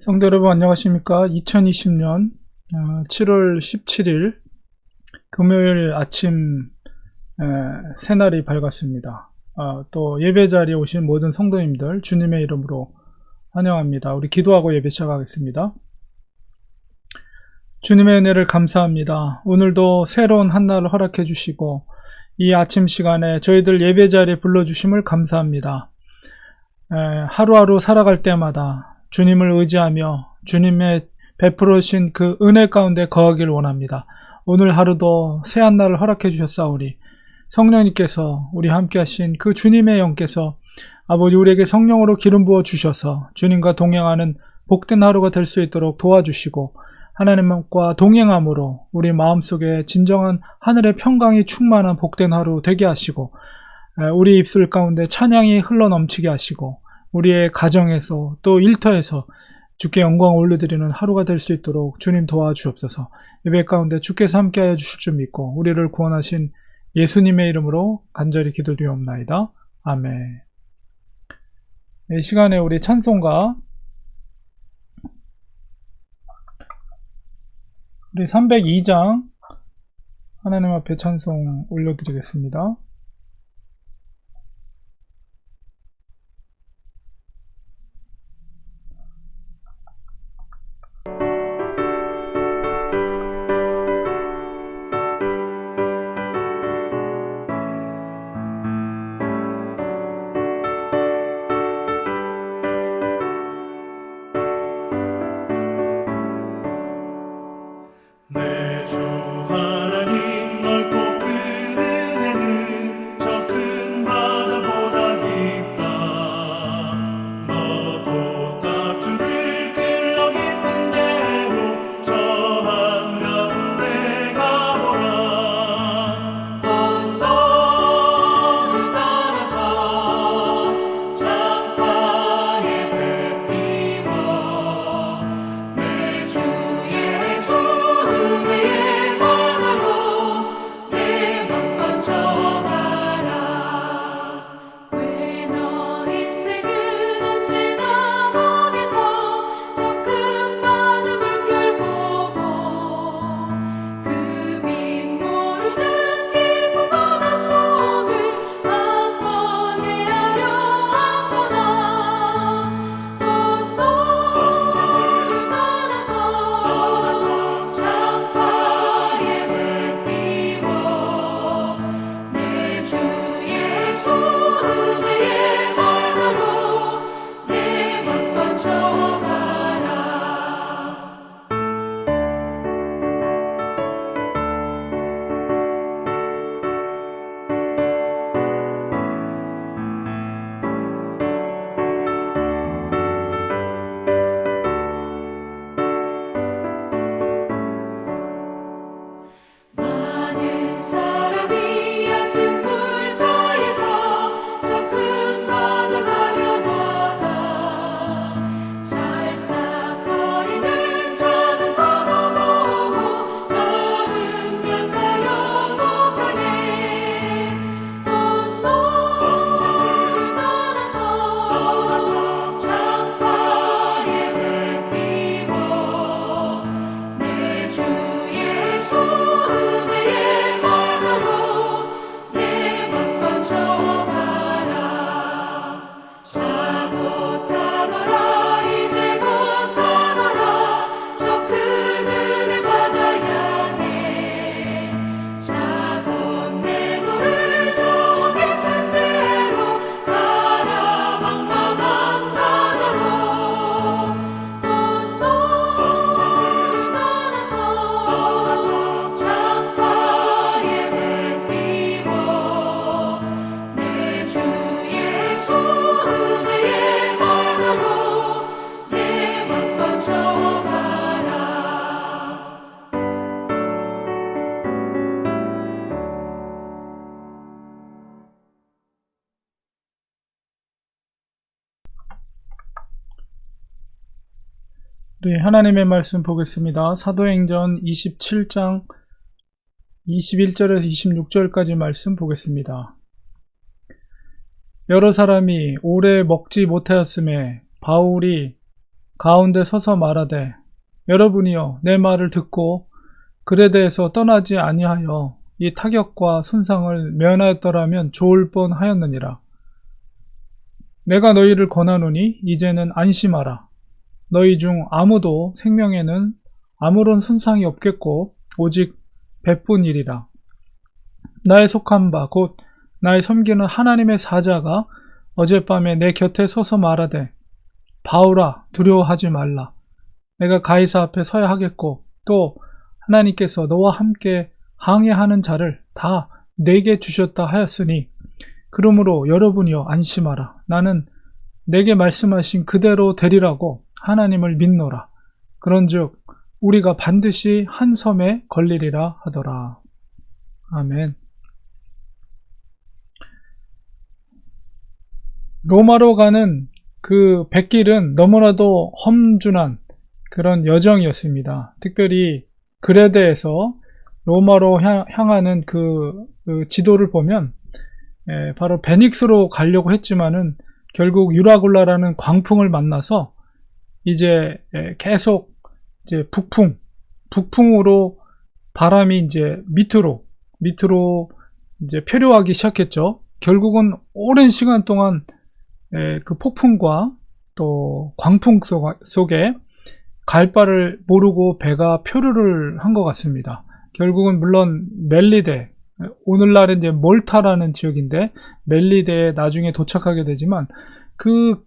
성도 여러분 안녕하십니까? 2020년 7월 17일 금요일 아침 새날이 밝았습니다. 또 예배 자리에 오신 모든 성도님들 주님의 이름으로 환영합니다. 우리 기도하고 예배 시작하겠습니다. 주님의 은혜를 감사합니다. 오늘도 새로운 한 날을 허락해 주시고 이 아침 시간에 저희들 예배 자리에 불러주심을 감사합니다. 하루하루 살아갈 때마다 주님을 의지하며 주님의 베풀어 주신 그 은혜 가운데 거하길 원합니다. 오늘 하루도 새 한 날을 허락해 주셨사오니 성령님께서 우리 함께 하신 그 주님의 영께서 아버지 우리에게 성령으로 기름 부어 주셔서 주님과 동행하는 복된 하루가 될 수 있도록 도와주시고 하나님과 동행함으로 우리 마음속에 진정한 하늘의 평강이 충만한 복된 하루 되게 하시고 우리 입술 가운데 찬양이 흘러넘치게 하시고 우리의 가정에서 또 일터에서 주께 영광을 올려드리는 하루가 될 수 있도록 주님 도와주옵소서. 예배 가운데 주께서 함께하여 주실 줄 믿고 우리를 구원하신 예수님의 이름으로 간절히 기도드리옵나이다. 아멘. 이 시간에 우리 찬송가 우리 302장 하나님 앞에 찬송 올려드리겠습니다. 내 주 하나님 넓고 큰 은혜는 저 큰 바다보다 깊다. 너도 다 주를 길러 깊은 대로 저 한가운데 가보라. 언덕을 따라서 창가에 배 띄워 내 주 예수 은혜의 바다로 내 맘 건져가라. 왜 너 인생은 언제나 거기서 저 큰 바다 물결 보고 그 밑 모르는 깊은 바다 속을 한 번 헤아려 안 보나. 언덕을 따라서 창가에 배 띄워 내 주 예수 은혜의 바다로 내 맘 건져가라. 많은 사람이 얕은 물가에서 저 큰 바다 가려다가 찰싹거리는 작은 바다 보고 마음 약하여 못 가네. 언덕을 따라서 창가에 배 띄워 내 주 예수 은혜의 바다로 내 맘 건져가라. 자고 타거라 이제 곧 가거라 저 큰 은혜 바다 향해. 자고 내 너를 저 깊은 데로 가라 막막한 바다로. 언덕을 따라서 창가에 배 띄워 내 주 예수 은혜의 바다로 내 맘 건져가라. 우리 하나님의 말씀 보겠습니다. 사도행전 27장 21절에서 26절까지 말씀 보겠습니다. 여러 사람이 오래 먹지 못하였음에 바울이 가운데 서서 말하되 여러분이여 내 말을 듣고 그레데에서 떠나지 아니하여 이 타격과 손상을 면하였더라면 좋을 뻔하였느니라. 내가 너희를 권하노니 이제는 안심하라. 너희 중 아무도 생명에는 아무런 손상이 없겠고 오직 배뿐이리라. 나의 속한 바 곧 나의 섬기는 하나님의 사자가 어젯밤에 내 곁에 서서 말하되 바울아 두려워하지 말라. 내가 가이사 앞에 서야 하겠고 또 하나님께서 너와 함께 항해하는 자를 다 내게 주셨다 하였으니 그러므로 여러분이여 안심하라. 나는 내게 말씀하신 그대로 되리라고 하나님을 믿노라. 그런즉 우리가 반드시 한 섬에 걸리리라 하더라. 아멘. 로마로 가는 그 백길은 너무나도 험준한 그런 여정이었습니다. 특별히 그레데에서 로마로 향하는 그 지도를 보면 바로 베닉스로 가려고 했지만은 결국 유라굴라라는 광풍을 만나서 이제 계속 이제 북풍으로 바람이 이제 밑으로 이제 표류하기 시작했죠. 결국은 오랜 시간 동안 그 폭풍과 또 광풍 속에 갈 바를 모르고 배가 표류를 한 것 같습니다. 결국은 물론 멜리데, 오늘날은 이제 몰타라는 지역인데 멜리데에 나중에 도착하게 되지만 그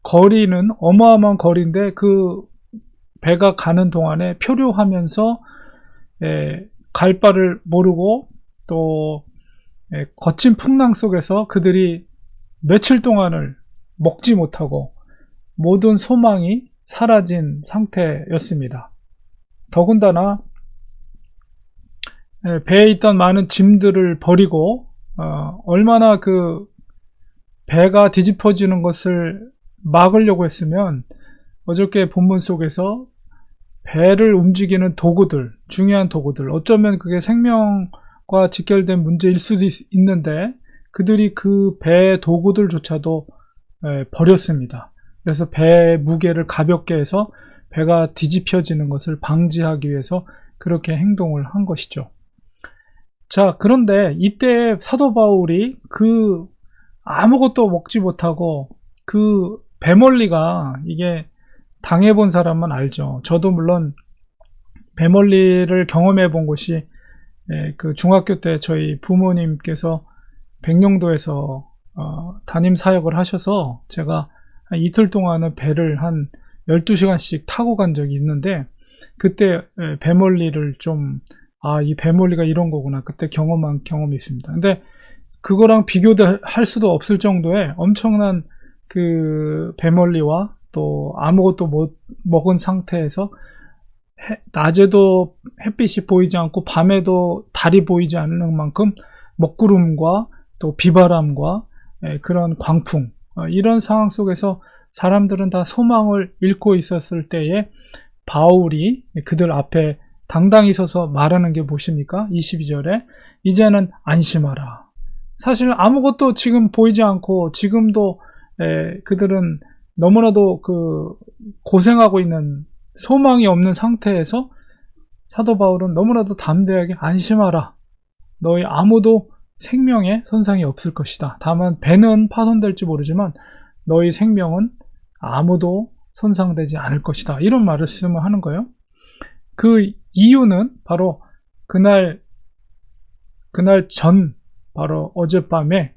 거리는 어마어마한 거리인데 그 배가 가는 동안에 표류하면서 갈 바를 모르고 또 거친 풍랑 속에서 그들이 며칠 동안을 먹지 못하고 모든 소망이 사라진 상태였습니다. 더군다나 배에 있던 많은 짐들을 버리고 얼마나 그 배가 뒤집어지는 것을 막으려고 했으면 어저께 본문 속에서 배를 움직이는 도구들, 중요한 도구들, 어쩌면 그게 생명과 직결된 문제일 수도 있는데 그들이 그 배의 도구들조차도 버렸습니다. 그래서 배의 무게를 가볍게 해서 배가 뒤집혀지는 것을 방지하기 위해서 그렇게 행동을 한 것이죠. 자, 그런데 이때 사도 바울이 그 아무것도 먹지 못하고 그 배멀리가 이게 당해본 사람만 알죠. 저도 물론 배멀리를 경험해 본 곳이 그 중학교 때 저희 부모님께서 백령도에서 담임 사역을 하셔서 제가 한 이틀 동안은 배를 한 12시간씩 타고 간 적이 있는데 그때 배멀리를 좀 이 배멀리가 이런 거구나 그때 경험한 경험이 있습니다. 근데 그거랑 비교할 수도 없을 정도의 엄청난 그 배멀리와 또 아무것도 못 먹은 상태에서 낮에도 햇빛이 보이지 않고 밤에도 달이 보이지 않는 만큼 먹구름과 또 비바람과 그런 광풍 이런 상황 속에서 사람들은 다 소망을 잃고 있었을 때에 바울이 그들 앞에 당당히 서서 말하는 게 무엇입니까? 22절에 이제는 안심하라. 사실 아무것도 지금 보이지 않고 지금도 그들은 너무나도 그 고생하고 있는 소망이 없는 상태에서 사도 바울은 너무나도 담대하게 안심하라. 너희 아무도 생명에 손상이 없을 것이다. 다만 배는 파손될지 모르지만 너희 생명은 아무도 손상되지 않을 것이다. 이런 말씀을 하는 거예요. 그 이유는 바로 그날 전 바로 어젯밤에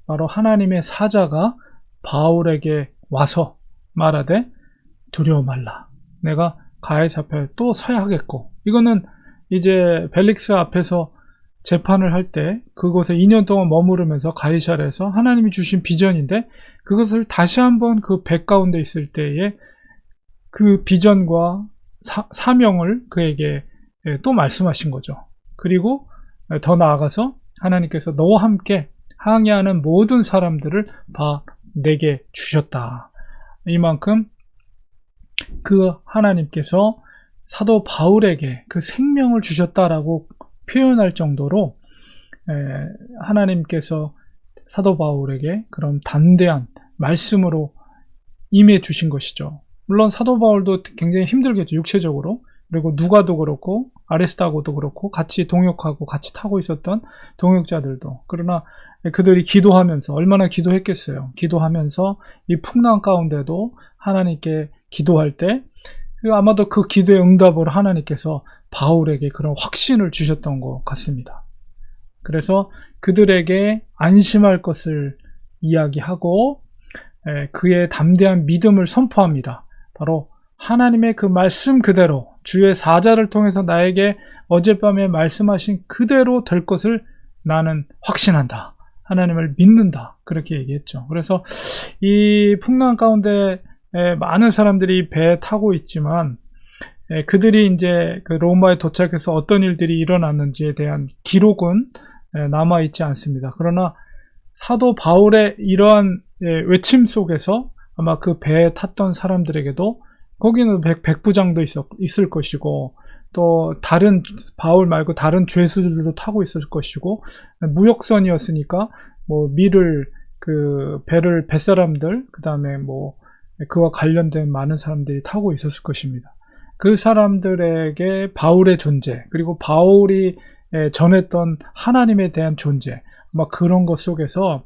바로 하나님의 사자가 바울에게 와서 말하되 두려워 말라. 내가 가이사 앞에 또 서야 하겠고 이거는 이제 벨릭스 앞에서 재판을 할 때 그곳에 2년 동안 머무르면서 가이사랴에서 하나님이 주신 비전인데 그것을 다시 한번 그 배 가운데 있을 때에 그 비전과 사명을 그에게 또 말씀하신 거죠. 그리고 더 나아가서 하나님께서 너와 함께 항해하는 모든 사람들을 내게 주셨다. 이만큼 그 하나님께서 사도 바울에게 그 생명을 주셨다라고 표현할 정도로 하나님께서 사도 바울에게 그런 담대한 말씀으로 임해 주신 것이죠. 물론 사도 바울도 굉장히 힘들겠죠, 육체적으로. 그리고 누가도 그렇고 아레스다고도 그렇고 같이 동역하고 같이 타고 있었던 동역자들도. 그러나 그들이 기도하면서 얼마나 기도했겠어요. 기도하면서 이 풍랑 가운데도 하나님께 기도할 때 아마도 그 기도의 응답으로 하나님께서 바울에게 그런 확신을 주셨던 것 같습니다. 그래서 그들에게 안심할 것을 이야기하고 그의 담대한 믿음을 선포합니다. 바로 하나님의 그 말씀 그대로 주의 사자를 통해서 나에게 어젯밤에 말씀하신 그대로 될 것을 나는 확신한다. 하나님을 믿는다. 그렇게 얘기했죠. 그래서 이 풍랑 가운데 많은 사람들이 배에 타고 있지만 그들이 이제 그 로마에 도착해서 어떤 일들이 일어났는지에 대한 기록은 남아있지 않습니다. 그러나 사도 바울의 이러한 외침 속에서 아마 그 배에 탔던 사람들에게도 거기는 백부장도 있을 것이고 또 다른 바울 말고 다른 죄수들도 타고 있을 것이고 무역선이었으니까 뭐 밀을 그 배를 뱃사람들 그다음에 뭐 그와 관련된 많은 사람들이 타고 있었을 것입니다. 그 사람들에게 바울의 존재 그리고 바울이 전했던 하나님에 대한 존재 아마 그런 것 속에서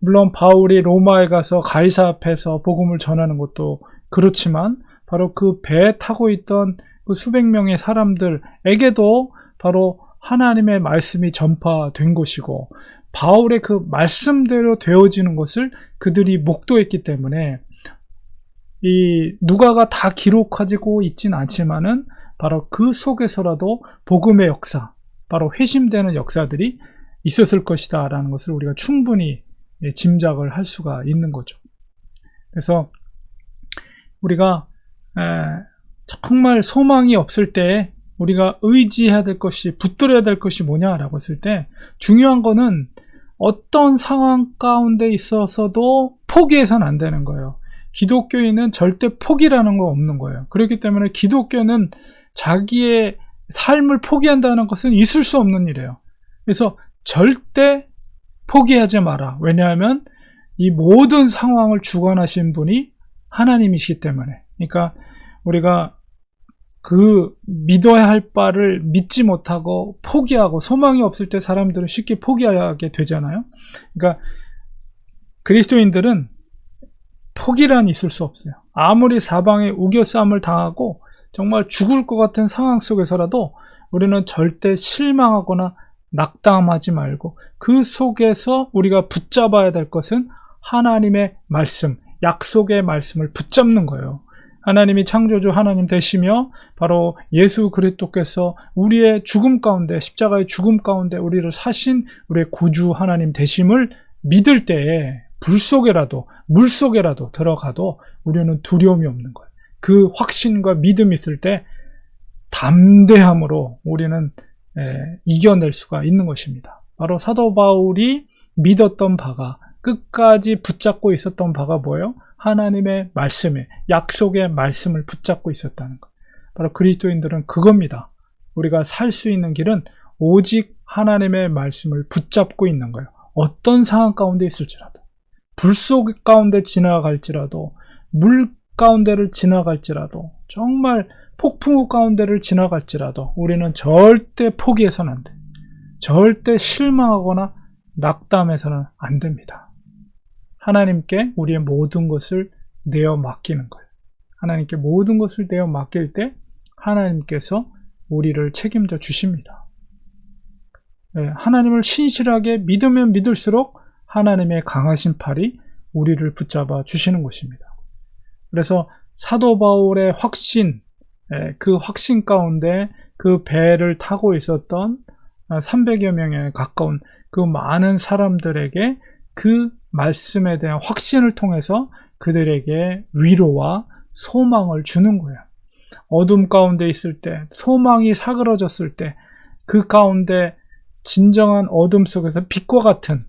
물론 바울이 로마에 가서 가이사 앞에서 복음을 전하는 것도 그렇지만 바로 그 배에 타고 있던 그 수백 명의 사람들에게도 바로 하나님의 말씀이 전파된 것이고 바울의 그 말씀대로 되어지는 것을 그들이 목도했기 때문에 이 누가가 다 기록하고 있진 않지만은 바로 그 속에서라도 복음의 역사, 바로 회심되는 역사들이 있었을 것이다 라는 것을 우리가 충분히 짐작을 할 수가 있는 거죠. 그래서 우리가 정말 소망이 없을 때 우리가 의지해야 될 것이 붙들어야 될 것이 뭐냐라고 했을 때 중요한 거는 어떤 상황 가운데 있어서도 포기해서는 안 되는 거예요. 기독교인은 절대 포기라는 거 없는 거예요. 그렇기 때문에 기독교는 자기의 삶을 포기한다는 것은 있을 수 없는 일이에요. 그래서 절대 포기하지 마라. 왜냐하면 이 모든 상황을 주관하신 분이 하나님이시기 때문에. 그러니까 우리가 그 믿어야 할 바를 믿지 못하고 포기하고 소망이 없을 때 사람들은 쉽게 포기하게 되잖아요. 그러니까 그리스도인들은 포기란 있을 수 없어요. 아무리 사방에 우겨싸움을 당하고 정말 죽을 것 같은 상황 속에서라도 우리는 절대 실망하거나 낙담하지 말고 그 속에서 우리가 붙잡아야 될 것은 하나님의 말씀, 약속의 말씀을 붙잡는 거예요. 하나님이 창조주 하나님 되시며 바로 예수 그리스도께서 우리의 죽음 가운데 십자가의 죽음 가운데 우리를 사신 우리의 구주 하나님 되심을 믿을 때에 불 속에라도 물 속에라도 들어가도 우리는 두려움이 없는 거예요. 그 확신과 믿음이 있을 때 담대함으로 우리는 이겨낼 수가 있는 것입니다. 바로 사도 바울이 믿었던 바가 끝까지 붙잡고 있었던 바가 뭐예요? 하나님의 말씀에 약속의 말씀을 붙잡고 있었다는 것. 바로 그리스도인들은 그겁니다. 우리가 살 수 있는 길은 오직 하나님의 말씀을 붙잡고 있는 거예요. 어떤 상황 가운데 있을지라도 불 속 가운데 지나갈지라도 물 가운데를 지나갈지라도 정말 폭풍우 가운데를 지나갈지라도 우리는 절대 포기해서는 안 돼. 절대 실망하거나 낙담해서는 안 됩니다. 하나님께 우리의 모든 것을 내어 맡기는 거예요. 하나님께 모든 것을 내어 맡길 때 하나님께서 우리를 책임져 주십니다. 하나님을 신실하게 믿으면 믿을수록 하나님의 강하신 팔이 우리를 붙잡아 주시는 것입니다. 그래서 사도 바울의 확신, 그 확신 가운데 그 배를 타고 있었던 300여 명에 가까운 그 많은 사람들에게 그 말씀에 대한 확신을 통해서 그들에게 위로와 소망을 주는 거예요. 어둠 가운데 있을 때, 소망이 사그러졌을 때, 그 가운데 진정한 어둠 속에서 빛과 같은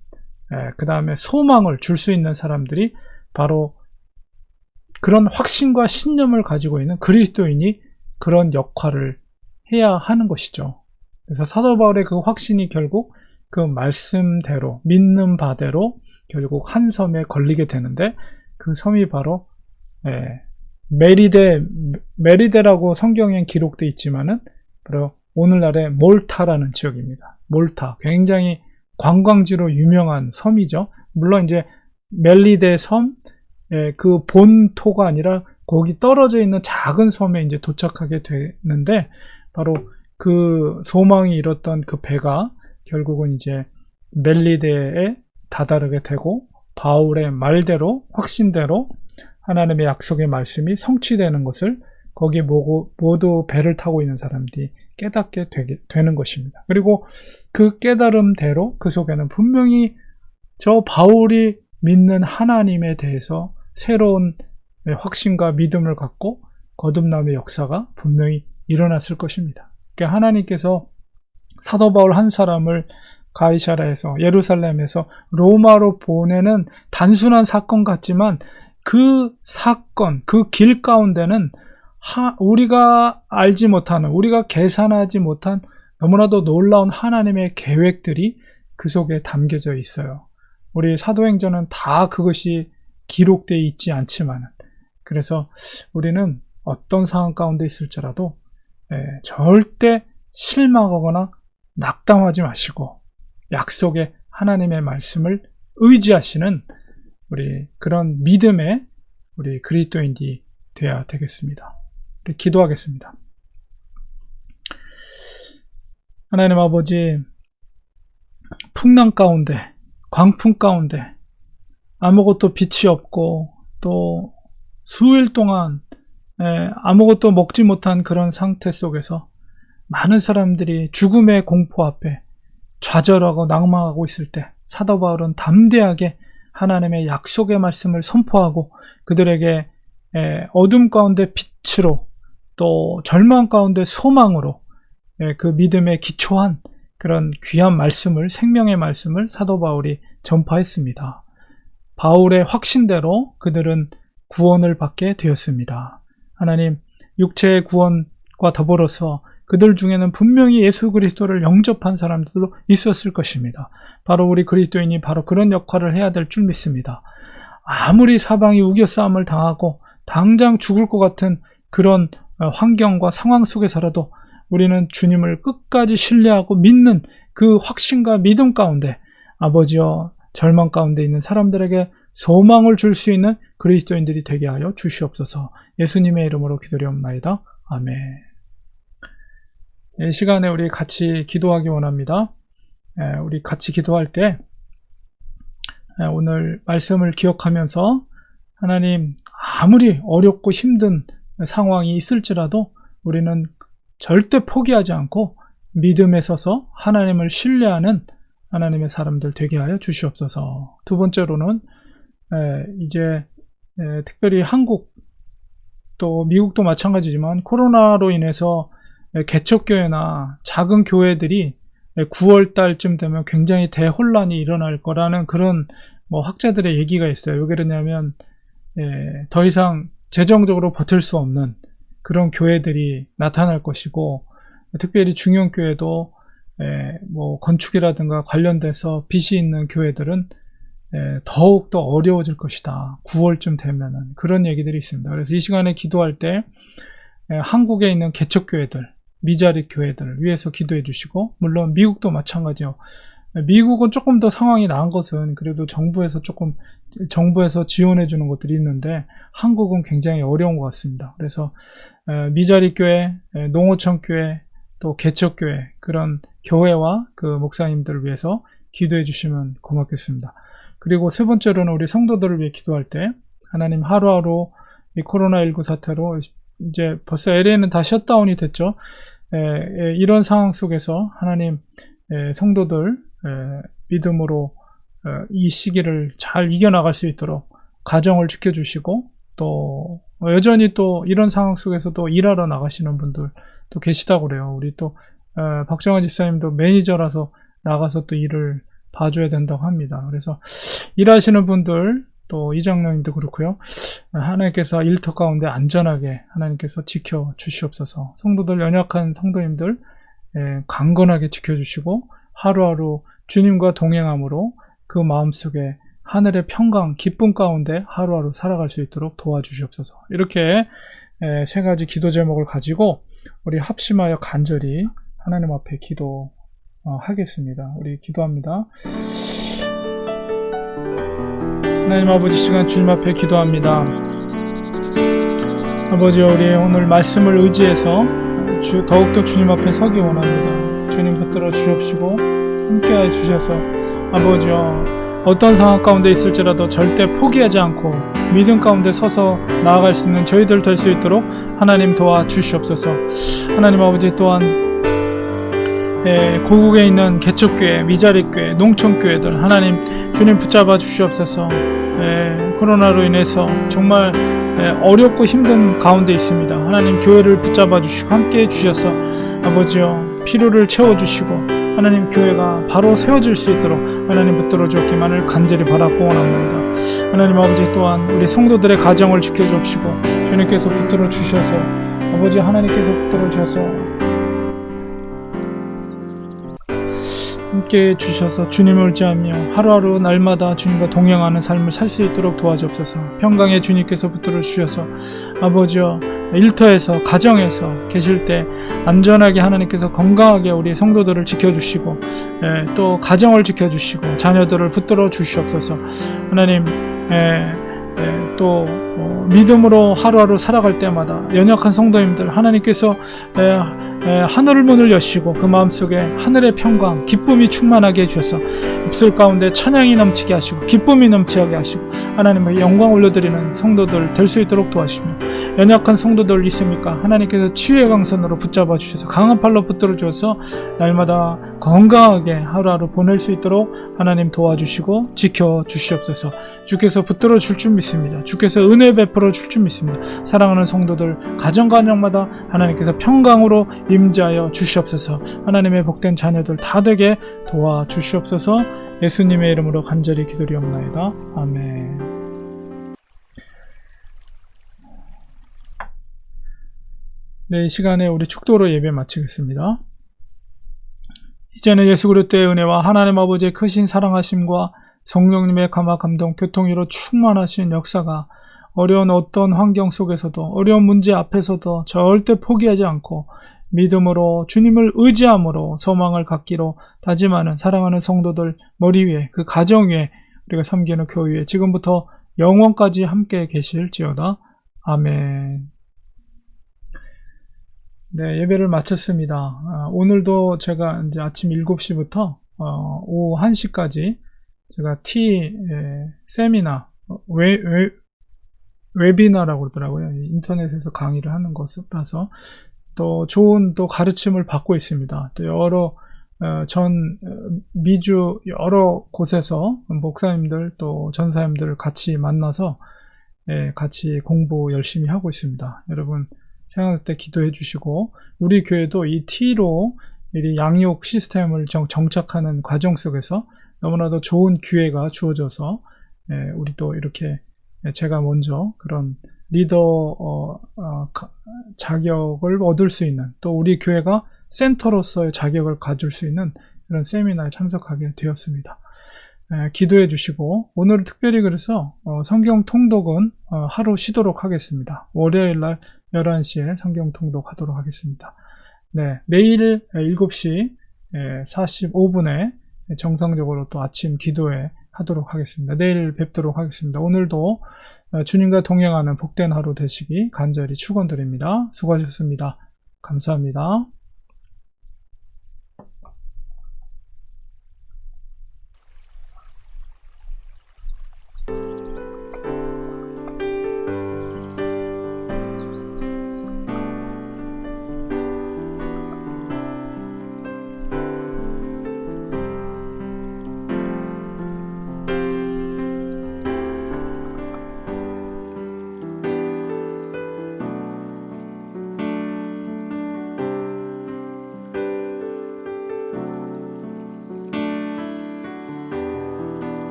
그 다음에 소망을 줄 수 있는 사람들이 바로 그런 확신과 신념을 가지고 있는 그리스도인이 그런 역할을 해야 하는 것이죠. 그래서 사도 바울의 그 확신이 결국 그 말씀대로 믿는 바대로 결국 한 섬에 걸리게 되는데 그 섬이 바로 메리데라고 성경엔 기록되어 있지만은 바로 오늘날의 몰타라는 지역입니다. 몰타, 굉장히 관광지로 유명한 섬이죠. 물론 이제 멜리데 섬, 그 본토가 아니라 거기 떨어져 있는 작은 섬에 이제 도착하게 되는데, 바로 그 소망이 이뤘던 그 배가 결국은 이제 멜리데에 다다르게 되고, 바울의 말대로, 확신대로 하나님의 약속의 말씀이 성취되는 것을 거기 모두 배를 타고 있는 사람들이 깨닫게 되는 것입니다. 그리고 그 깨달음대로 그 속에는 분명히 저 바울이 믿는 하나님에 대해서 새로운 확신과 믿음을 갖고 거듭남의 역사가 분명히 일어났을 것입니다. 그러니까 하나님께서 사도 바울 한 사람을 가이사라에서, 예루살렘에서 로마로 보내는 단순한 사건 같지만 그 사건, 그 길 가운데는 우리가 알지 못하는, 우리가 계산하지 못한 너무나도 놀라운 하나님의 계획들이 그 속에 담겨져 있어요. 우리 사도행전은 다 그것이 기록되어 있지 않지만, 그래서 우리는 어떤 상황 가운데 있을지라도 절대 실망하거나 낙담하지 마시고 약속의 하나님의 말씀을 의지하시는 우리 그런 믿음의 우리 그리스도인이 되어야 되겠습니다. 우리 기도하겠습니다. 하나님 아버지, 풍랑 가운데, 광풍 가운데 아무것도 빛이 없고 또 수일 동안 아무것도 먹지 못한 그런 상태 속에서 많은 사람들이 죽음의 공포 앞에 좌절하고 낭망하고 있을 때 사도 바울은 담대하게 하나님의 약속의 말씀을 선포하고 그들에게 어둠 가운데 빛으로 또 절망 가운데 소망으로 그 믿음에 기초한 그런 귀한 말씀을, 생명의 말씀을 사도 바울이 전파했습니다. 바울의 확신대로 그들은 구원을 받게 되었습니다. 하나님, 육체의 구원과 더불어서 그들 중에는 분명히 예수 그리스도를 영접한 사람들도 있었을 것입니다. 바로 우리 그리스도인이 바로 그런 역할을 해야 될 줄 믿습니다. 아무리 사방이 우겨싸움을 당하고 당장 죽을 것 같은 그런 환경과 상황 속에서라도 우리는 주님을 끝까지 신뢰하고 믿는 그 확신과 믿음 가운데 아버지여 절망 가운데 있는 사람들에게 소망을 줄 수 있는 그리스도인들이 되게 하여 주시옵소서. 예수님의 이름으로 기도드리옵나이다. 아멘. 이 시간에 우리 같이 기도하기 원합니다. 우리 같이 기도할 때 오늘 말씀을 기억하면서 하나님, 아무리 어렵고 힘든 상황이 있을지라도 우리는 절대 포기하지 않고 믿음에 서서 하나님을 신뢰하는 하나님의 사람들 되게 하여 주시옵소서. 두 번째로는 이제 특별히 한국 또 미국도 마찬가지지만 코로나로 인해서 개척교회나 작은 교회들이 9월 달쯤 되면 굉장히 대혼란이 일어날 거라는 그런 학자들의 얘기가 있어요. 왜 그러냐면 더 이상 재정적으로 버틸 수 없는 그런 교회들이 나타날 것이고, 특별히 중형교회도 건축이라든가 관련돼서 빚이 있는 교회들은 더욱더 어려워질 것이다. 9월쯤 되면은 그런 얘기들이 있습니다. 그래서 이 시간에 기도할 때 한국에 있는 개척교회들, 미자립 교회들을 위해서 기도해 주시고, 물론 미국도 마찬가지요. 미국은 조금 더 상황이 나은 것은 그래도 정부에서 지원해 주는 것들이 있는데 한국은 굉장히 어려운 것 같습니다. 그래서 미자립 교회, 농어촌 교회, 또 개척 교회, 그런 교회와 그 목사님들을 위해서 기도해 주시면 고맙겠습니다. 그리고 세 번째로는 우리 성도들을 위해 기도할 때 하나님, 하루하루 이 코로나19 사태로 이제 벌써 LA는 다 셧다운이 됐죠. 이런 상황 속에서 하나님, 성도들 믿음으로 이 시기를 잘 이겨나갈 수 있도록 가정을 지켜주시고, 또 여전히 또 이런 상황 속에서도 일하러 나가시는 분들 또 계시다고 그래요. 우리 또 박정환 집사님도 매니저라서 나가서 또 일을 봐줘야 된다고 합니다. 그래서 일하시는 분들, 또 이장로님도 그렇고요. 하나님께서 일터 가운데 안전하게 하나님께서 지켜주시옵소서. 성도들, 연약한 성도님들 강건하게 지켜주시고 하루하루 주님과 동행함으로 그 마음속에 하늘의 평강, 기쁨 가운데 하루하루 살아갈 수 있도록 도와주시옵소서. 이렇게 세 가지 기도 제목을 가지고 우리 합심하여 간절히 하나님 앞에 기도하겠습니다. 우리 기도합니다. 하나님 아버지, 시간 주님 앞에 기도합니다. 아버지, 우리 오늘 말씀을 의지해서 더욱더 주님 앞에 서기 원합니다. 주님 붙들어 주옵시고 함께해 주셔서 아버지여, 어떤 상황 가운데 있을지라도 절대 포기하지 않고 믿음 가운데 서서 나아갈 수 있는 저희들 될 수 있도록 하나님 도와주시옵소서. 하나님 아버지, 또한 고국에 있는 개척교회, 미자립교회, 농촌교회들 하나님 주님 붙잡아 주시옵소서. 코로나로 인해서 정말 어렵고 힘든 가운데 있습니다. 하나님 교회를 붙잡아 주시고 함께해 주셔서 아버지여, 필요를 채워주시고 하나님 교회가 바로 세워질 수 있도록 하나님 붙들어 주옵기만을 간절히 바라고 원합니다. 하나님 아버지, 또한 우리 성도들의 가정을 지켜주옵시고 주님께서 붙들어 주셔서 아버지, 하나님께서 붙들어 주셔서 함께 주셔서 주님을 의지하며 하루하루 날마다 주님과 동행하는 삶을 살 수 있도록 도와주옵소서. 평강의 주님께서 붙들어 주셔서 아버지여, 일터에서 가정에서 계실 때 안전하게 하나님께서 건강하게 우리 성도들을 지켜주시고 또 가정을 지켜주시고 자녀들을 붙들어 주시옵소서. 하나님 또 믿음으로 하루하루 살아갈 때마다 연약한 성도님들 하나님께서 하늘 문을 여시고 그 마음속에 하늘의 평강, 기쁨이 충만하게 해주셔서 입술 가운데 찬양이 넘치게 하시고 기쁨이 넘치게 하시고 하나님의 영광 올려드리는 성도들 될 수 있도록 도와주시며, 연약한 성도들 있습니까? 하나님께서 치유의 강선으로 붙잡아 주셔서 강한 팔로 붙들어 주셔서 날마다 건강하게 하루하루 보낼 수 있도록 하나님 도와주시고 지켜주시옵소서. 주께서 붙들어 줄 줄 믿습니다. 주께서 은혜 베풀어 줄 줄 믿습니다. 사랑하는 성도들 가정마다 하나님께서 평강으로 임재하여 주시옵소서. 하나님의 복된 자녀들 다 되게 도와주시옵소서. 예수님의 이름으로 간절히 기도리옵나이다. 아멘. 네, 이 시간에 우리 축도로 예배 마치겠습니다. 이제는 예수 그리스도의 은혜와 하나님 아버지의 크신 사랑하심과 성령님의 감화 감동 교통으로 충만하신 역사가 어려운 어떤 환경 속에서도, 어려운 문제 앞에서도 절대 포기하지 않고 믿음으로 주님을 의지함으로 소망을 갖기로 다짐하는 사랑하는 성도들 머리 위에, 그 가정 위에, 우리가 섬기는 교회에 지금부터 영원까지 함께 계실지어다. 아멘. 네, 예배를 마쳤습니다. 오늘도 제가 이제 아침 7시부터 오후 1시까지 제가 세미나, 웨비나라고 그러더라고요. 인터넷에서 강의를 하는 것이라서 또 좋은 또 가르침을 받고 있습니다. 또 여러 미주 여러 곳에서 목사님들 또 전사님들 같이 만나서 같이 공부 열심히 하고 있습니다. 여러분 생각할 때 기도해 주시고, 우리 교회도 이 T로 양육 시스템을 정착하는 과정 속에서 너무나도 좋은 기회가 주어져서 우리도 이렇게 제가 먼저 그런 리더 자격을 얻을 수 있는, 또 우리 교회가 센터로서의 자격을 가질 수 있는 그런 세미나에 참석하게 되었습니다. 기도해 주시고, 오늘 특별히 그래서 성경 통독은 하루 쉬도록 하겠습니다. 월요일날 11시에 성경 통독하도록 하겠습니다. 네, 내일 7시 45분에 정상적으로 또 아침 기도회 하도록 하겠습니다. 내일 뵙도록 하겠습니다. 오늘도 주님과 동행하는 복된 하루 되시기 간절히 축원드립니다. 수고하셨습니다. 감사합니다.